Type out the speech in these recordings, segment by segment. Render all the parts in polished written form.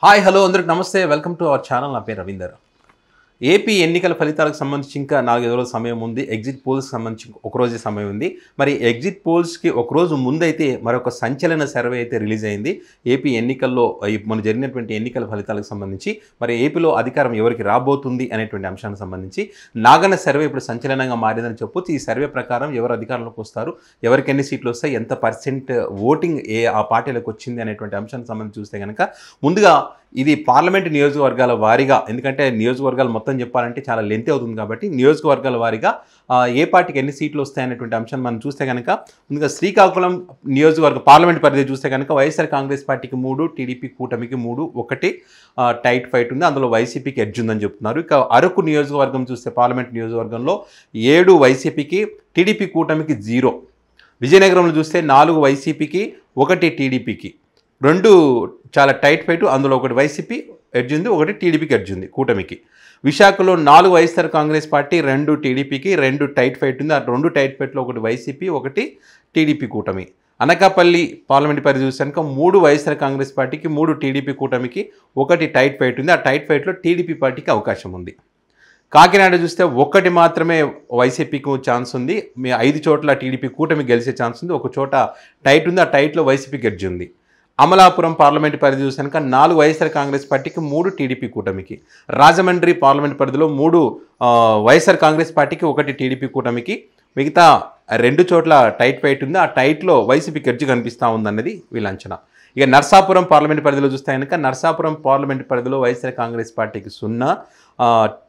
Hi hello అందరికి నమస్తే welcome to our channel. నా పేరు రవీందర్. ఏపీ ఎన్నికల ఫలితాలకు సంబంధించి ఇంకా 4 రోజుల సమయం ఉంది. ఎగ్జిట్ పోల్స్కి సంబంధించి ఒక రోజే సమయం ఉంది. మరి ఎగ్జిట్ పోల్స్కి ఒక రోజు ముందైతే మరొక సంచలన సర్వే అయితే రిలీజ్ అయింది. ఏపీ ఎన్నికల్లో మన జరిగినటువంటి ఎన్నికల ఫలితాలకు సంబంధించి మరి ఏపీలో అధికారం ఎవరికి రాబోతుంది అనేటువంటి అంశానికి సంబంధించి నాగన్న సర్వే ఇప్పుడు సంచలనంగా మారిందని చెప్పొచ్చు. ఈ సర్వే ప్రకారం ఎవరు అధికారంలోకి వస్తారు, ఎవరికి ఎన్ని సీట్లు వస్తాయి, ఎంత పర్సెంట్ ఓటింగ్ ఆ పార్టీలకు వచ్చింది అనేటువంటి అంశానికి సంబంధించి చూస్తే కనుక ముందుగా ఇది పార్లమెంట్ నియోజకవర్గాల వారీగా, ఎందుకంటే నియోజకవర్గాలు మొత్తం చెప్పాలంటే చాలా లెంత్ అవుతుంది కాబట్టి నియోజకవర్గాల వారీగా ఏ పార్టీకి ఎన్ని సీట్లు వస్తాయనేటువంటి అంశాన్ని మనం చూస్తే కనుక ముందుగా శ్రీకాకుళం నియోజకవర్గ పార్లమెంట్ పరిధి చూస్తే కనుక వైఎస్ఆర్ కాంగ్రెస్ పార్టీకి 3, టీడీపీ కూటమికి 3, ఒకటి టైట్ ఫైట్ ఉంది. అందులో వైసీపీకి ఎడ్జ్ ఉందని చెప్తున్నారు. ఇక అరకు నియోజకవర్గం చూస్తే పార్లమెంట్ నియోజకవర్గంలో 7 వైసీపీకి, టీడీపీ కూటమికి 0. విజయనగరంలో చూస్తే 4 వైసీపీకి, 1 టీడీపీకి, 2 చాలా టైట్ ఫైట్. అందులో 1 వైసీపీ ఎడ్జ్ ఉంది, 1 టీడీపీకి ఎడ్జ్ ఉంది కూటమికి. విశాఖలో 4 వైఎస్ఆర్ కాంగ్రెస్ పార్టీ, 2 టీడీపీకి, 2 టైట్ ఫైట్ ఉంది. ఆ 2 టైట్ ఫైట్లో 1 వైసీపీ, 1 టీడీపీ కూటమి. అనకాపల్లి పార్లమెంట్ పరిధి చూస్తే కనుక 3 వైఎస్ఆర్ కాంగ్రెస్ పార్టీకి, 3 టీడీపీ కూటమికి, 1 టైట్ ఫైట్ ఉంది. ఆ టైట్ ఫైట్లో టీడీపీ పార్టీకి అవకాశం ఉంది. కాకినాడ చూస్తే 1 మాత్రమే వైసీపీకి ఛాన్స్ ఉంది. 5 చోట్ల టీడీపీ కూటమి గెలిచే ఛాన్స్ ఉంది. 1 చోట టైట్ ఉంది. ఆ టైట్లో వైసీపీకి ఎడ్జ్ ఉంది. అమలాపురం పార్లమెంట్ పరిధి చూస్తే కనుక 4 వైఎస్ఆర్ కాంగ్రెస్ పార్టీకి, 3 టీడీపీ కూటమికి. రాజమండ్రి పార్లమెంట్ పరిధిలో 3 వైఎస్ఆర్ కాంగ్రెస్ పార్టీకి, 1 టీడీపీ కూటమికి. మిగతా 2 చోట్ల టైట్ ఫైట్ ఉంది. ఆ టైట్లో వైసీపీకి ఎడ్జ్ కనిపిస్తూ ఉందన్నది వీళ్ళ అంచనా. ఇక నర్సాపురం పార్లమెంట్ పరిధిలో చూస్తే కనుక నర్సాపురం పార్లమెంట్ పరిధిలో వైఎస్ఆర్ కాంగ్రెస్ పార్టీకి 0,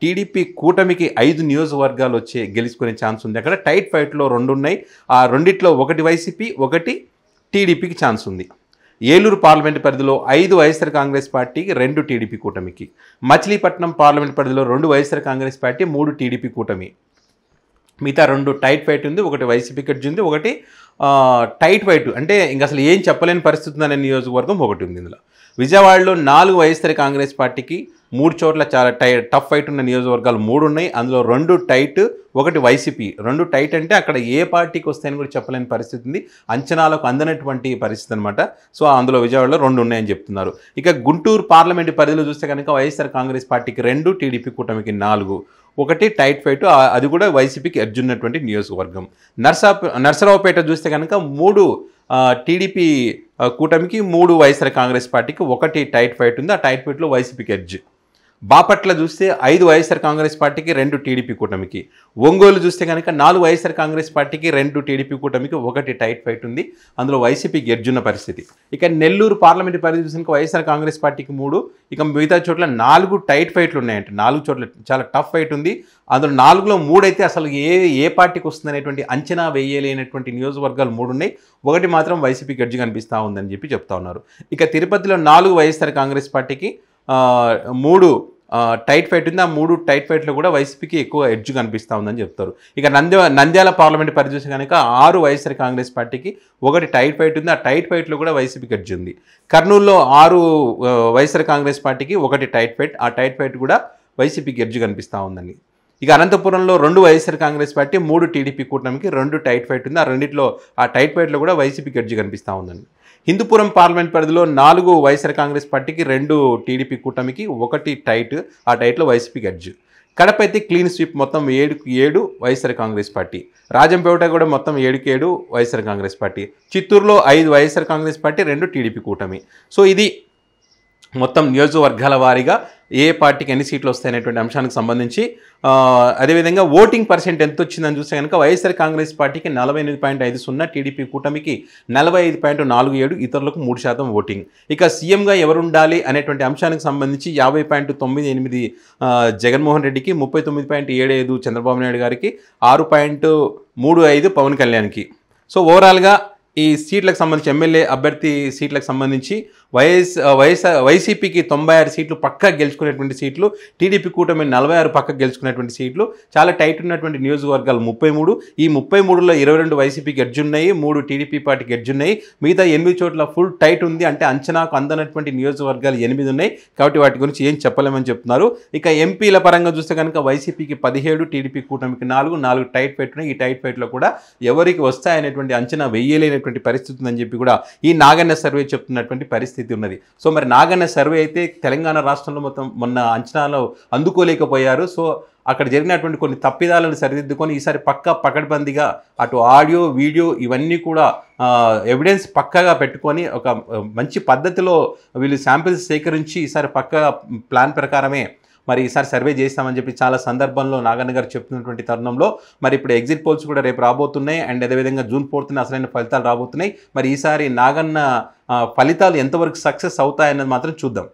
టీడీపీ కూటమికి 5 నియోజకవర్గాలు వచ్చి గెలుచుకునే ఛాన్స్ ఉంది. అక్కడ టైట్ ఫైట్లో 2 ఉన్నాయి. ఆ రెండిట్లో 1 వైసీపీ, 1 టీడీపీకి ఛాన్స్ ఉంది. ఏలూరు పార్లమెంట్ పరిధిలో 5 వైఎస్ఆర్ కాంగ్రెస్ పార్టీకి, 2 టీడీపీ కూటమికి. మచిలీపట్నం పార్లమెంట్ పరిధిలో 2 వైఎస్ఆర్ కాంగ్రెస్ పార్టీ, 3 టీడీపీ కూటమి. మిగతా 2 టైట్ ఫైట్ ఉంది. 1 వైసీపీకి ఎడ్జ్ ఉంది, 1 టైట్ ఫైట్ అంటే ఇంక అసలు ఏం చెప్పలేని పరిస్థితి ఉందనే నియోజకవర్గం 1 ఉంది. ఇందులో విజయవాడలో 4 వైఎస్ఆర్ కాంగ్రెస్ పార్టీకి, 3 చోట్ల చాలా టఫ్ ఫైట్ ఉన్న నియోజకవర్గాలు 3 ఉన్నాయి. అందులో 2 టైట్, 1 వైసీపీ. 2 టైట్ అంటే అక్కడ ఏ పార్టీకి వస్తాయని కూడా చెప్పలేని పరిస్థితి ఉంది. అంచనాలకు అందనటువంటి పరిస్థితి అనమాట. సో అందులో విజయవాడలో 2 ఉన్నాయని చెప్తున్నారు. ఇక గుంటూరు పార్లమెంట్ పరిధిలో చూస్తే కనుక వైఎస్ఆర్ కాంగ్రెస్ పార్టీకి 2, టీడీపీ కూటమికి 4, 1 టైట్ ఫైట్. అది కూడా వైసీపీకి ఎడ్జ్ ఉన్నటువంటి నియోజకవర్గం. నర్సరావుపేట చూస్తే కనుక 3 టీడీపీ కూటమికి, 3 వైఎస్ఆర్ కాంగ్రెస్ పార్టీకి, 1 టైట్ ఫైట్ ఉంది. ఆ టైట్ ఫైట్లో వైసీపీకి ఎడ్జ్. బాపట్ల చూస్తే 5 వైఎస్ఆర్ కాంగ్రెస్ పార్టీకి, 2 టీడీపీ కూటమికి. ఒంగోలు చూస్తే కనుక 4 వైఎస్ఆర్ కాంగ్రెస్ పార్టీకి, 2 టీడీపీ కూటమికి, 1 టైట్ ఫైట్ ఉంది. అందులో వైసీపీకి ఎడ్జ్ ఉన్న పరిస్థితి. ఇక నెల్లూరు పార్లమెంట్ పరిధి చూసిన వైఎస్ఆర్ కాంగ్రెస్ పార్టీకి 3, ఇక మిగతా చోట్ల 4 టైట్ ఫైట్లు ఉన్నాయంట. 4 చోట్ల చాలా టఫ్ ఫైట్ ఉంది. అందులో 4లో 3 అయితే అసలు ఏ పార్టీకి వస్తుంది అనేటువంటి అంచనా వేయలేనటువంటి నియోజకవర్గాలు 3 ఉన్నాయి. 1 మాత్రం వైసీపీకి ఎడ్జ్ కనిపిస్తూ ఉందని చెప్పి చెప్తా ఉన్నారు. ఇక తిరుపతిలో 4 వైఎస్ఆర్ కాంగ్రెస్ పార్టీకి, 3 టైట్ ఫైట్ ఉంది. ఆ 3 టైట్ ఫైట్లో కూడా వైసీపీకి ఎక్కువ ఎడ్జ్ కనిపిస్తూ ఉందని చెప్తారు. ఇక నంద్యాల పార్లమెంట్ పరిధి చూసి కనుక 6 వైఎస్ఆర్ కాంగ్రెస్ పార్టీకి, 1 టైట్ ఫైట్ ఉంది. ఆ టైట్ ఫైట్లో కూడా వైసీపీకి ఎడ్జ్ ఉంది. కర్నూలులో 6 వైఎస్ఆర్ కాంగ్రెస్ పార్టీకి, 1 టైట్ ఫైట్. ఆ టైట్ ఫైట్ కూడా వైసీపీకి ఎడ్జ్ కనిపిస్తూ ఉందని. ఇక అనంతపురంలో 2 వైఎస్ఆర్ కాంగ్రెస్ పార్టీ, 3 టీడీపీ కూటమికి, 2 టైట్ ఫైట్ ఉంది. ఆ రెండిట్లో ఆ టైట్ ఫైట్లో కూడా వైసీపీకి ఎడ్జ్ కనిపిస్తూ ఉందండి. హిందూపురం పార్లమెంట్ పరిధిలో 4 వైఎస్ఆర్ కాంగ్రెస్ పార్టీకి, 2 టీడీపీ కూటమికి, 1 టైట్. ఆ టైట్లో వైసీపీకి ఎడ్జ్. కడప అయితే క్లీన్ స్వీప్, మొత్తం 7 వైఎస్ఆర్ కాంగ్రెస్ పార్టీ. రాజంపేట కూడా మొత్తం 7 వైఎస్ఆర్ కాంగ్రెస్ పార్టీ. చిత్తూరులో 5 వైఎస్ఆర్ కాంగ్రెస్ పార్టీ, 2 టీడీపీ కూటమి. సో ఇది మొత్తం నియోజకవర్గాల వారీగా ఏ పార్టీకి ఎన్ని సీట్లు వస్తాయనేటువంటి అంశానికి సంబంధించి. అదేవిధంగా ఓటింగ్ పర్సెంట్ ఎంత వచ్చిందని చూస్తే కనుక వైఎస్ఆర్ కాంగ్రెస్ పార్టీకి 48.50, టీడీపీ కూటమికి 45.47, ఇతరులకు 3% ఓటింగ్. ఇక సీఎంగా ఎవరు ఉండాలి అనేటువంటి అంశానికి సంబంధించి 50.98 జగన్మోహన్ రెడ్డికి, 39.75 చంద్రబాబు నాయుడు గారికి, 6.35 పవన్ కళ్యాణ్కి. సో ఓవరాల్గా ఈ సీట్లకు సంబంధించి ఎమ్మెల్యే అభ్యర్థి సీట్లకు సంబంధించి వైసీపీకి 96 సీట్లు పక్కా గెలుచుకునేటువంటి సీట్లు, టీడీపీ కూటమి 46 పక్క గెలుచుకునేటువంటి సీట్లు. చాలా టైట్ ఉన్నటువంటి నియోజకవర్గాలు 33. ఈ 33లో 22 వైసీపీకి ఎడ్జ్ ఉన్నాయి, 3 టీడీపీ పార్టీకి ఎడ్జ్ ఉన్నాయి. మిగతా 8 చోట్ల ఫుల్ టైట్ ఉంది. అంటే అంచనాకు అందనటువంటి నియోజకవర్గాలు 8 ఉన్నాయి. కాబట్టి వాటి గురించి ఏం చెప్పలేమని చెప్తున్నారు. ఇక ఎంపీల పరంగా చూస్తే కనుక వైసీపీకి 17, టీడీపీ కూటమికి 4 టైట్ ఫైట్ ఉన్నాయి. ఈ టైట్ ఫైట్లో కూడా ఎవరికి వస్తాయనేటువంటి అంచనా వేయలేనటువంటి పరిస్థితి ఉందని చెప్పి కూడా ఈ నాగన్న సర్వే చెప్తున్నటువంటి పరిస్థితి. పరిస్థితి ఉన్నది. సో మరి నాగన్న సర్వే అయితే తెలంగాణ రాష్ట్రంలో మొత్తం మొన్న అంచనాలు అందుకోలేకపోయారు. సో అక్కడ జరిగినటువంటి కొన్ని తప్పిదాలను సరిదిద్దుకొని ఈసారి పకడ్బందీగా అటు ఆడియో వీడియో ఇవన్నీ కూడా ఎవిడెన్స్ పక్కగా పెట్టుకొని ఒక మంచి పద్ధతిలో వీళ్ళు శాంపిల్స్ సేకరించి ఈసారి పక్కా ప్లాన్ ప్రకారమే మరి ఈసారి సర్వే చేస్తామని చెప్పి చాలా సందర్భంలో నాగన్న గారు చెప్తున్నటువంటి తరుణంలో మరి ఇప్పుడు ఎగ్జిట్ పోల్స్ కూడా రేపు రాబోతున్నాయి. అండ్ అదేవిధంగా జూన్ 4న అసలైన ఫలితాలు రాబోతున్నాయి. మరి ఈసారి నాగన్న ఫలితాలు ఎంతవరకు సక్సెస్ అవుతాయన్నది మాత్రం చూద్దాం.